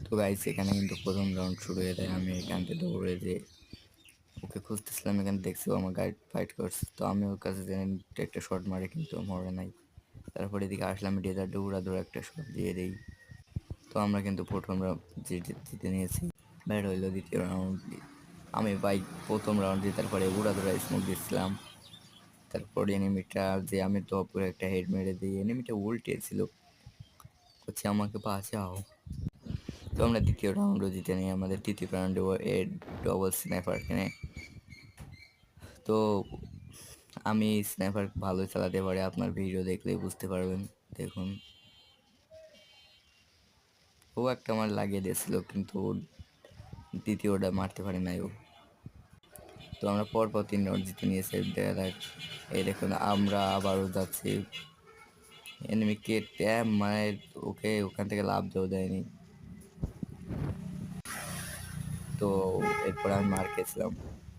তো গাইস এখানে কিন্তু প্রথম রাউন্ড শুরু হয়ে যায়। আমি এখান থেকে দৌড়ে যে ওকে খুঁজতেছিলাম, এখানে দেখছি ও আমার গাইড ফাইট করছে। তো আমি ওর কাছে একটা শট মারে কিন্তু মরে নাই। তারপরে এদিকে আসলাম, ডেজার্টে উড়াধুরা একটা শট দিয়ে দিই। তো আমরা কিন্তু প্রথম রাউন্ড জিতে নিয়েছি। ব্যাট হইলো দ্বিতীয় রাউন্ড। আমি ভাই প্রথম রাউন্ড জেতার পরে উড়াধুরা স্মোক দিচ্ছিলাম। তারপর এনিমিটা যে আমি তো পুরো একটা হেড মেরে দিই, এনিমিটা উল্টে ছিল, হচ্ছে আমাকে বাঁচাও। তো আমরা দ্বিতীয় রাউন্ডও জিতে নিই। আমাদের তৃতীয় রাউন্ডে ডবল স্নাইপার কিনে। তো আমি স্নাইপার ভালো চালাতে পারি, আপনার ভিডিও দেখলেই বুঝতে পারবেন। দেখুন, ও একটা আমার লাগিয়ে দিয়েছিল, কিন্তু দ্বিতীয়টা মারতে পারে নাই ও। তো আমরা পরপর 3 রাউন্ড জিতে নিয়েছি। দেখা যাক, এই দেখুন আমরা আবারও যাচ্ছি। এনিমিকে ট্যাব মানে ওকে ওখান থেকে লাভ দেওয়া দেয়নি। তো এরপর আমি মার খেয়েছিলাম।